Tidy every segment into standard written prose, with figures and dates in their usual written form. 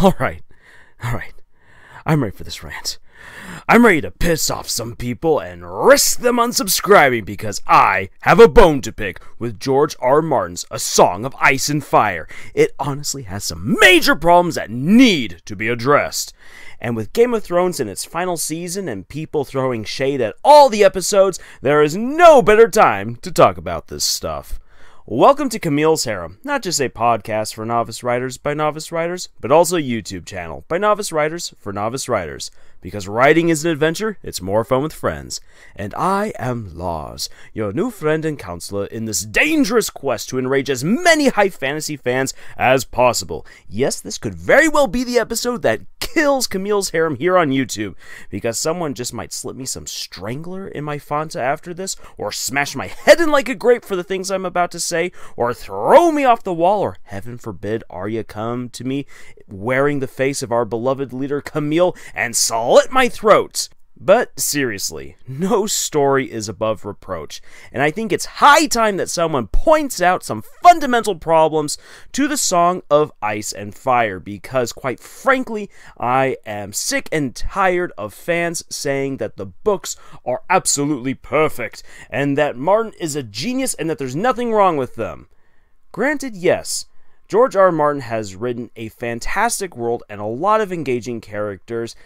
Alright, alright. I'm ready for this rant. I'm ready to piss off some people and risk them unsubscribing because I have a bone to pick with George R. Martin's A Song of Ice and Fire. It honestly has some major problems that need to be addressed. And with Game of Thrones in its final season and people throwing shade at all the episodes, there is no better time to talk about this stuff. Welcome to Camille's Harem, not just a podcast for novice writers by novice writers, but also a YouTube channel by novice writers for novice writers. Because writing is an adventure, it's more fun with friends. And I am Lars, your new friend and counselor in this dangerous quest to enrage as many high fantasy fans as possible. Yes, this could very well be the episode that kills Camille's Harem here on YouTube, because someone just might slip me some strangler in my Fanta after this, or smash my head in like a grape for the things I'm about to say, or throw me off the wall, or heaven forbid Arya come to me wearing the face of our beloved leader Camille and slit my throat. But seriously, no story is above reproach, and I think it's high time that someone points out some fundamental problems to the Song of Ice and Fire, because quite frankly, I am sick and tired of fans saying that the books are absolutely perfect, and that Martin is a genius and that there's nothing wrong with them. Granted, yes, George R. Martin has written a fantastic world and a lot of engaging characters,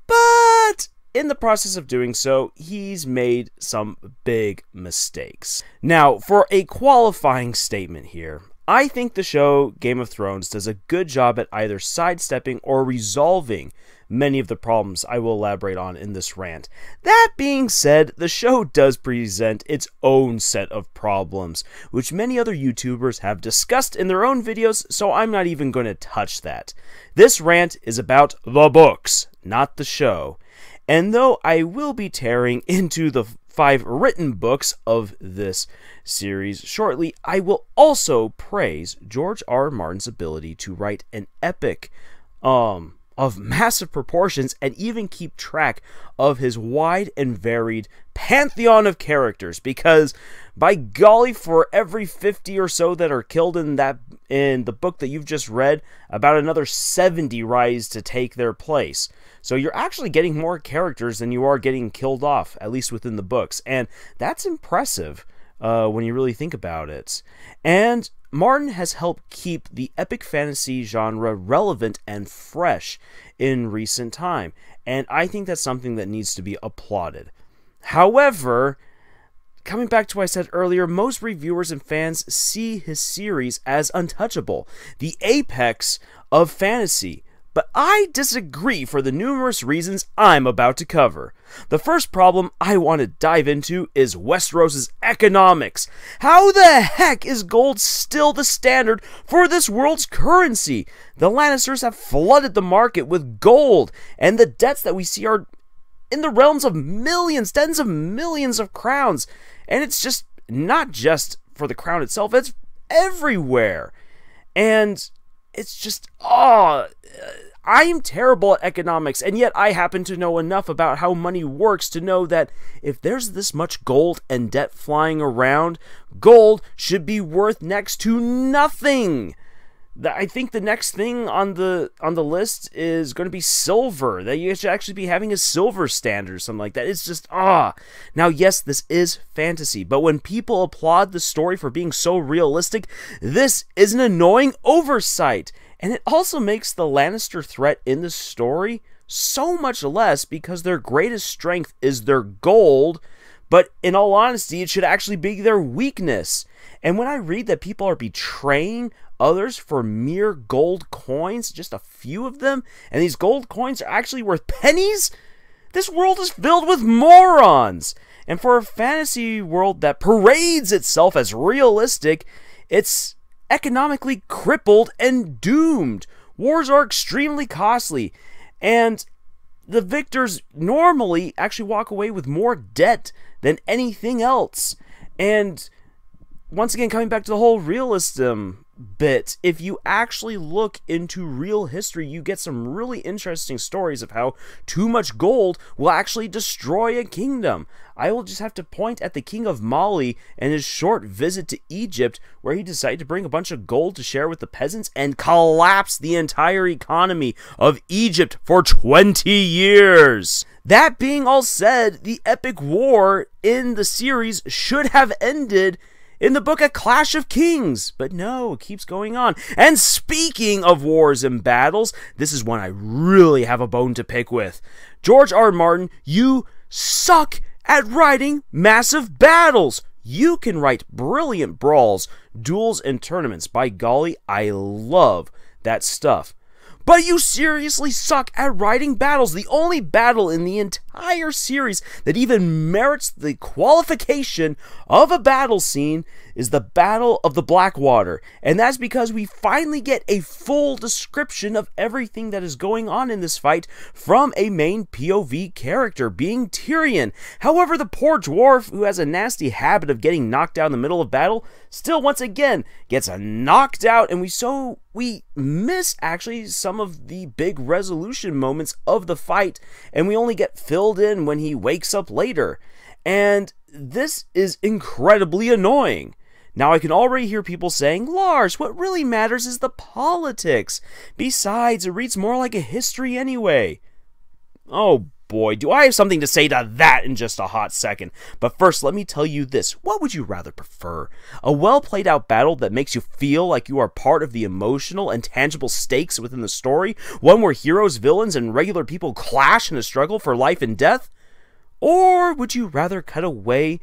but in the process of doing so, he's made some big mistakes. Now, for a qualifying statement here, I think the show Game of Thrones does a good job at either sidestepping or resolving many of the problems I will elaborate on in this rant. That being said, the show does present its own set of problems, which many other YouTubers have discussed in their own videos, so I'm not even going to touch that. This rant is about the books, not the show. And though I will be tearing into the 5 written books of this series shortly, I will also praise George R. Martin's ability to write an epic of massive proportions and even keep track of his wide and varied pantheon of characters, because by golly, for every 50 or so that are killed in the book that you've just read, about another 70 rise to take their place. So you're actually getting more characters than you are getting killed off, at least within the books, and that's impressive when you really think about it. And Martin has helped keep the epic fantasy genre relevant and fresh in recent time, and I think that's something that needs to be applauded. However, coming back to what I said earlier, most reviewers and fans see his series as untouchable, the apex of fantasy. But I disagree for the numerous reasons I'm about to cover. The first problem I want to dive into is Westeros' economics. How the heck is gold still the standard for this world's currency? The Lannisters have flooded the market with gold, and the debts that we see are in the realms of millions, tens of millions of crowns. And it's just not just for the crown itself, it's everywhere. And it's just, I am terrible at economics, and yet I happen to know enough about how money works to know that if there's this much gold and debt flying around, gold should be worth next to nothing. I think the next thing on the list is going to be silver. That you should actually be having a silver standard or something like that. It's just, Now, yes, this is fantasy, but when people applaud the story for being so realistic, this is an annoying oversight. And it also makes the Lannister threat in the story so much less, because their greatest strength is their gold, but in all honesty, it should actually be their weakness. And when I read that people are betraying others for mere gold coins, just a few of them, and these gold coins are actually worth pennies, this world is filled with morons. And for a fantasy world that parades itself as realistic, it's economically crippled and doomed. Wars are extremely costly, and the victors normally actually walk away with more debt than anything else. And once again, coming back to the whole realism bit, if you actually look into real history, you get some really interesting stories of how too much gold will actually destroy a kingdom. I will just have to point at the king of Mali and his short visit to Egypt, where he decided to bring a bunch of gold to share with the peasants and collapse the entire economy of Egypt for 20 years. That being all said, the epic war in the series should have ended in the book A Clash of Kings, but no, it keeps going on. And speaking of wars and battles, this is one I really have a bone to pick with. George R. R. Martin, you suck at writing massive battles. You can write brilliant brawls, duels, and tournaments. By golly, I love that stuff. But you seriously suck at writing battles. The only battle in the entire series that even merits the qualification of a battle scene is the Battle of the Blackwater. And that's because we finally get a full description of everything that is going on in this fight from a main POV character, being Tyrion. However, the poor dwarf, who has a nasty habit of getting knocked out in the middle of battle, still once again gets knocked out, and we miss actually some of the big resolution moments of the fight, and we only get filled in when he wakes up later. And this is incredibly annoying. Now, I can already hear people saying, Lars, what really matters is the politics. Besides, it reads more like a history anyway. Oh boy, do I have something to say to that in just a hot second. But first, let me tell you this. What would you rather prefer? A well played out battle that makes you feel like you are part of the emotional and tangible stakes within the story? One where heroes, villains, and regular people clash in a struggle for life and death? Or would you rather cut away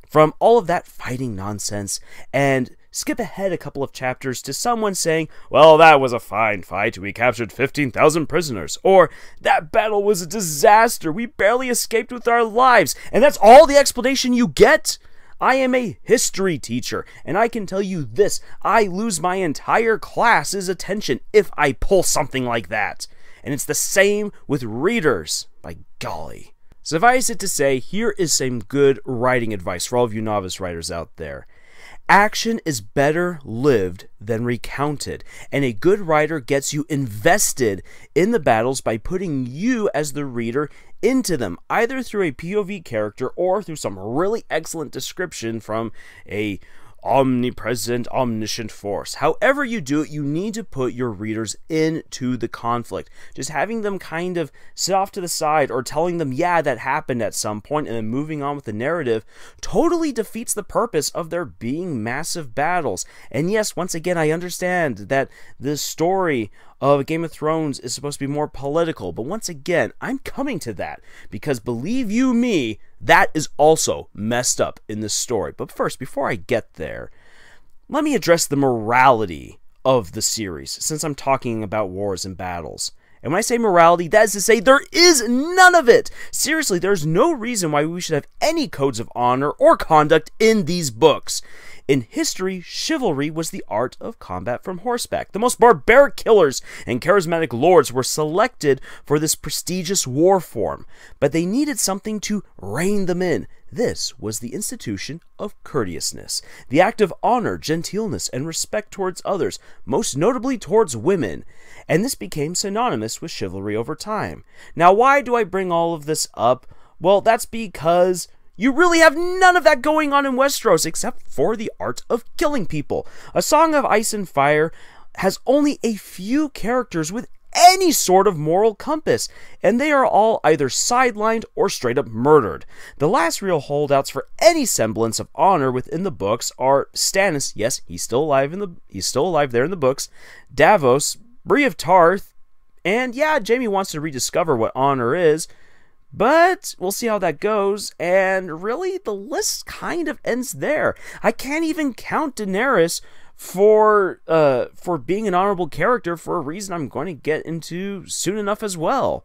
from all of that fighting nonsense and skip ahead a couple of chapters to someone saying, well, that was a fine fight, we captured 15,000 prisoners, or that battle was a disaster, we barely escaped with our lives, and that's all the explanation you get? I am a history teacher, and I can tell you this, I lose my entire class's attention if I pull something like that. And it's the same with readers, by golly. Suffice it to say, here is some good writing advice for all of you novice writers out there. Action is better lived than recounted, and a good writer gets you invested in the battles by putting you as the reader into them, either through a POV character or through some really excellent description from a omnipresent, omniscient force. However you do it, you need to put your readers into the conflict. Just having them kind of sit off to the side or telling them, yeah, that happened at some point, and then moving on with the narrative totally defeats the purpose of there being massive battles. And yes, once again, I understand that the story of Game of Thrones is supposed to be more political, but once again, I'm coming to that because believe you me, that is also messed up in this story. But first, before I get there, let me address the morality of the series, since I'm talking about wars and battles. And when I say morality, that is to say there is none of it. Seriously, there's no reason why we should have any codes of honor or conduct in these books. In history, chivalry was the art of combat from horseback. The most barbaric killers and charismatic lords were selected for this prestigious war form, but they needed something to rein them in. This was the institution of courteousness, the act of honor, gentleness, and respect towards others, most notably towards women, and this became synonymous with chivalry over time. Now, why do I bring all of this up? Well, that's because you really have none of that going on in Westeros except for the art of killing people. A Song of Ice and Fire has only a few characters with any sort of moral compass, and they are all either sidelined or straight up murdered. The last real holdouts for any semblance of honor within the books are Stannis, yes, he's still alive there in the books, Davos, Bree of Tarth, and yeah, Jaime wants to rediscover what honor is, but we'll see how that goes, and really, the list kind of ends there. I can't even count Daenerys for being an honorable character for a reason I'm going to get into soon enough as well.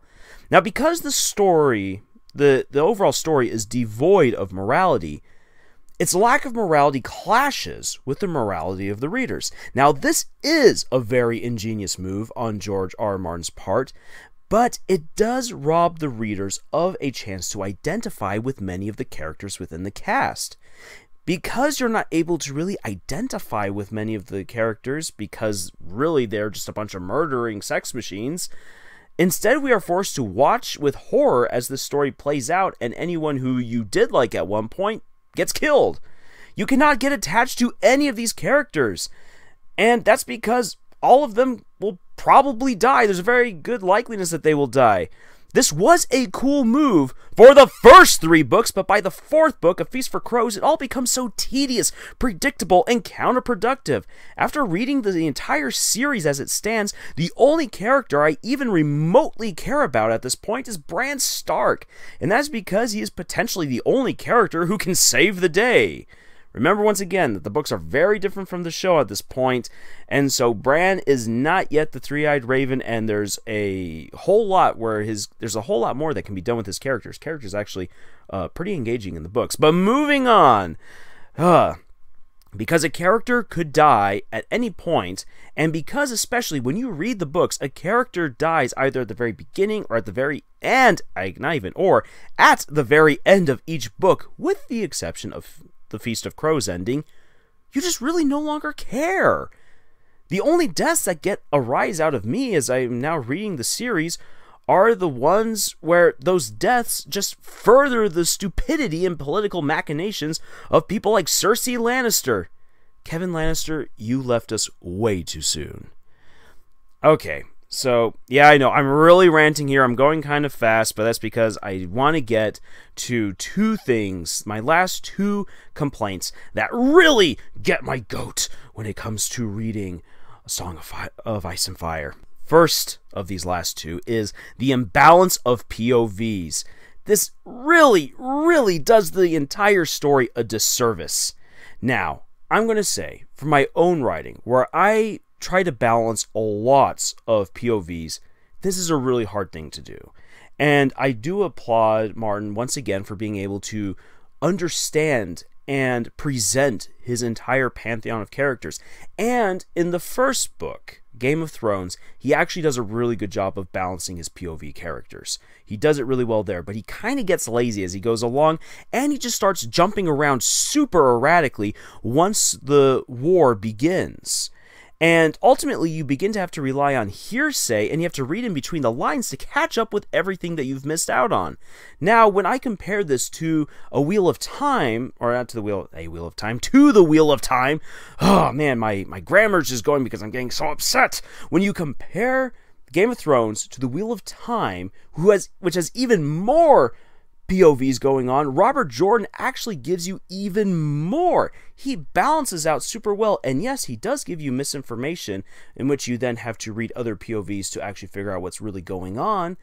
Now, because the story, the overall story is devoid of morality, its lack of morality clashes with the morality of the readers. Now, this is a very ingenious move on George R. R. Martin's part, but it does rob the readers of a chance to identify with many of the characters within the cast. because you're not able to really identify with many of the characters, because really they're just a bunch of murdering sex machines, instead we are forced to watch with horror as the story plays out, and anyone who you did like at one point gets killed. You cannot get attached to any of these characters, and that's because all of them will probably die. There's a very good likeliness that they will die. This was a cool move for the first 3 books, but by the 4th book, A Feast for Crows, it all becomes so tedious, predictable, and counterproductive. After reading the entire series as it stands, the only character I even remotely care about at this point is Bran Stark, and that's because he is potentially the only character who can save the day. Remember once again that the books are very different from the show at this point, and so Bran is not yet the three-eyed raven, and there's a whole lot more that can be done with his characters. His character's actually pretty engaging in the books. But moving on, because a character could die at any point, and because especially when you read the books, a character dies either at the very beginning or at the very end, at the very end of each book, with the exception of the Feast of Crows ending, you just really no longer care. The only deaths that get a rise out of me as I am now reading the series are the ones where those deaths just further the stupidity and political machinations of people like Cersei Lannister. Kevin Lannister, you left us way too soon. Okay, so, yeah, I know, I'm really ranting here. I'm going kind of fast, but that's because I want to get to 2 things, my last 2 complaints that really get my goat when it comes to reading A Song of Ice and Fire. First of these last 2 is the imbalance of POVs. This really, really does the entire story a disservice. Now, I'm going to say, for my own writing, where I try to balance lots of POVs, this is a really hard thing to do. And I do applaud Martin once again for being able to understand and present his entire pantheon of characters. And in the first book, Game of Thrones, he actually does a really good job of balancing his POV characters. He does it really well there, but he kind of gets lazy as he goes along, and he just starts jumping around super erratically once the war begins. And ultimately, you begin to have to rely on hearsay, and you have to read in between the lines to catch up with everything that you've missed out on. Now, when I compare this to A Wheel of Time, or not to the Wheel of Time, to the Wheel of Time, oh man, my grammar's just going because I'm getting so upset. When you compare Game of Thrones to the Wheel of Time, which has even more POVs going on, Robert Jordan actually gives you even more. He balances out super well, and yes, he does give you misinformation in which you then have to read other POVs to actually figure out what's really going on,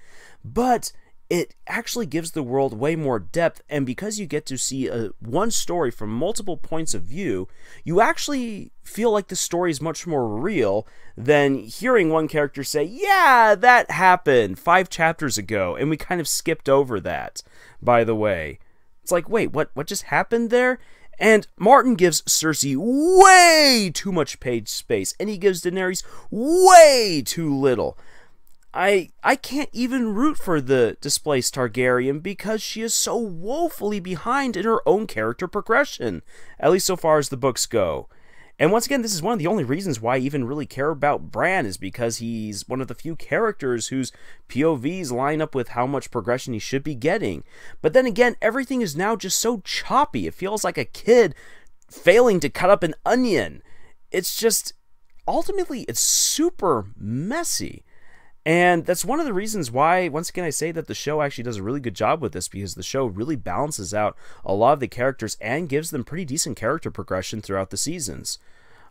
but it actually gives the world way more depth, and because you get to see one story from multiple points of view, you actually feel like the story is much more real than hearing one character say, yeah, that happened 5 chapters ago, and we kind of skipped over that, by the way. It's like, wait, what just happened there? And Martin gives Cersei way too much page space, and he gives Daenerys way too little. I can't even root for the displaced Targaryen because she is so woefully behind in her own character progression, at least so far as the books go. And once again, this is one of the only reasons why I even really care about Bran, is because he's one of the few characters whose POVs line up with how much progression he should be getting. But then again, everything is now just so choppy. It feels like a kid failing to cut up an onion. It's just, ultimately, it's super messy. And that's one of the reasons why, once again, I say that the show actually does a really good job with this, because the show really balances out a lot of the characters and gives them pretty decent character progression throughout the seasons.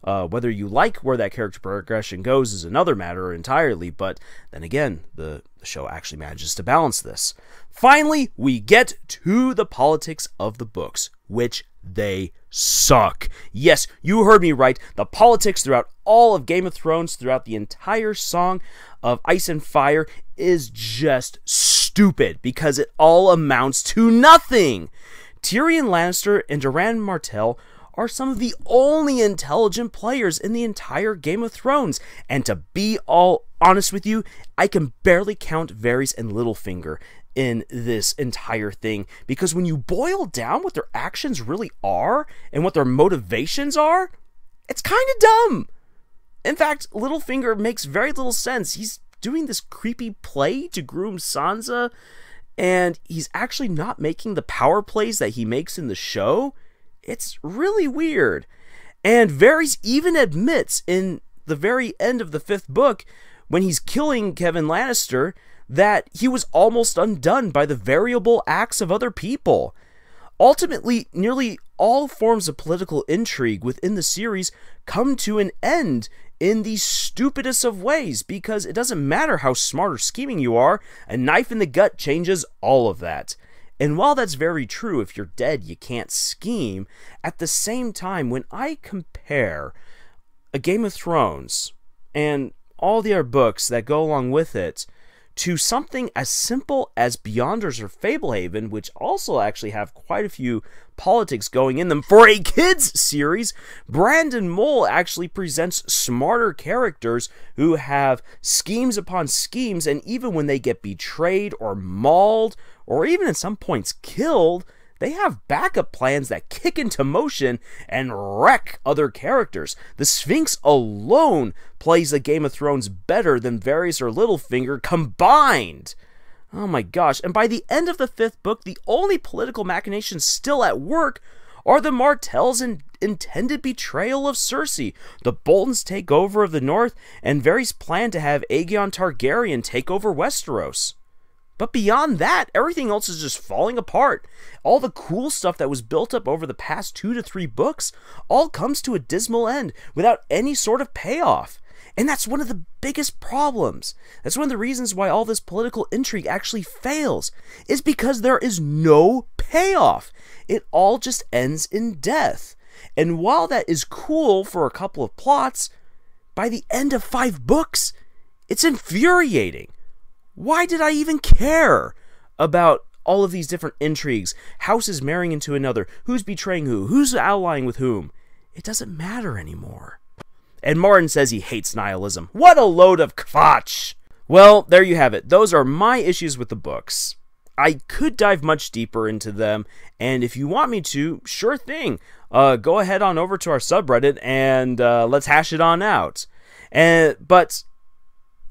Whether you like where that character progression goes is another matter entirely, but then again, the show actually manages to balance this. Finally, we get to the politics of the books, which they suck. Yes, you heard me right. The politics throughout all of Game of Thrones, throughout the entire Song of Ice and Fire, is just stupid because it all amounts to nothing. Tyrion Lannister and Doran Martell are some of the only intelligent players in the entire Game of Thrones, and to be all honest with you, I can barely count Varys and Littlefinger in this entire thing, because when you boil down what their actions really are and what their motivations are, it's kind of dumb. In fact, Littlefinger makes very little sense. He's doing this creepy play to groom Sansa, and he's actually not making the power plays that he makes in the show. It's really weird. And Varys even admits in the very end of the 5th book, when he's killing Kevin Lannister, that he was almost undone by the variable acts of other people. Ultimately, nearly all forms of political intrigue within the series come to an end in the stupidest of ways, because it doesn't matter how smart or scheming you are, a knife in the gut changes all of that. And while that's very true, if you're dead, you can't scheme, at the same time, when I compare A Game of Thrones and all the other books that go along with it to something as simple as Beyonders or Fablehaven, which also actually have quite a few politics going in them for a kids series, Brandon Mole actually presents smarter characters who have schemes upon schemes, and even when they get betrayed or mauled, or even at some points killed, they have backup plans that kick into motion and wreck other characters. The Sphinx alone plays a Game of Thrones better than Varys or Littlefinger combined. Oh my gosh. And by the end of the 5th book, the only political machinations still at work are the Martells' intended betrayal of Cersei, the Boltons' takeover of the North, and Varys' plan to have Aegon Targaryen take over Westeros. But beyond that, everything else is just falling apart. All the cool stuff that was built up over the past 2 to 3 books all comes to a dismal end without any sort of payoff. And that's one of the biggest problems. That's one of the reasons why all this political intrigue actually fails, is because there is no payoff. It all just ends in death. And while that is cool for a couple of plots, by the end of 5 books, it's infuriating. Why did I even care about all of these different intrigues, houses marrying into another, who's betraying who, who's allying with whom? It doesn't matter anymore. And Martin says he hates nihilism. What a load of kvotch! Well, there you have it. Those are my issues with the books. I could dive much deeper into them, and if you want me to, sure thing. Go ahead on over to our subreddit and let's hash it on out. But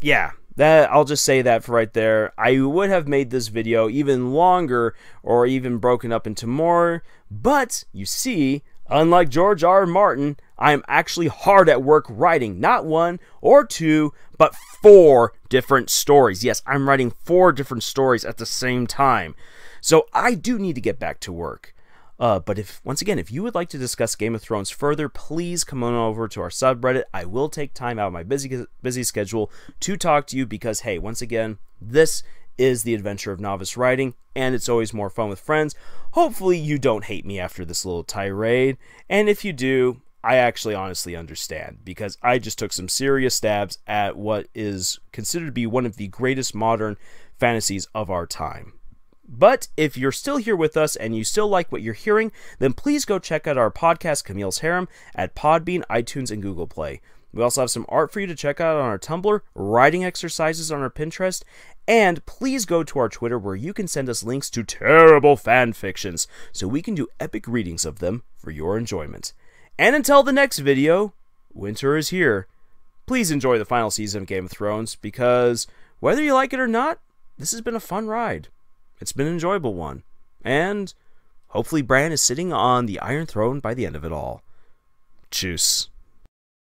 yeah. I'll just say that for right there. I would have made this video even longer or even broken up into more, but you see, unlike George R. R. Martin, I'm actually hard at work writing not 1 or 2, but 4 different stories. Yes, I'm writing 4 different stories at the same time. So I do need to get back to work. But once again, if you would like to discuss Game of Thrones further, please come on over to our subreddit. I will take time out of my busy schedule to talk to you because, hey, once again, this is the adventure of novice writing, and it's always more fun with friends. Hopefully you don't hate me after this little tirade, and if you do, I actually honestly understand, because I just took some serious stabs at what is considered to be one of the greatest modern fantasies of our time. But if you're still here with us and you still like what you're hearing, then please go check out our podcast, Camille's Harem, at Podbean, iTunes, and Google Play. We also have some art for you to check out on our Tumblr, writing exercises on our Pinterest, and please go to our Twitter where you can send us links to terrible fan fictions so we can do epic readings of them for your enjoyment. And until the next video, winter is here. Please enjoy the final season of Game of Thrones because whether you like it or not, this has been a fun ride. It's been an enjoyable one, and hopefully Bran is sitting on the Iron Throne by the end of it all. Tschüss.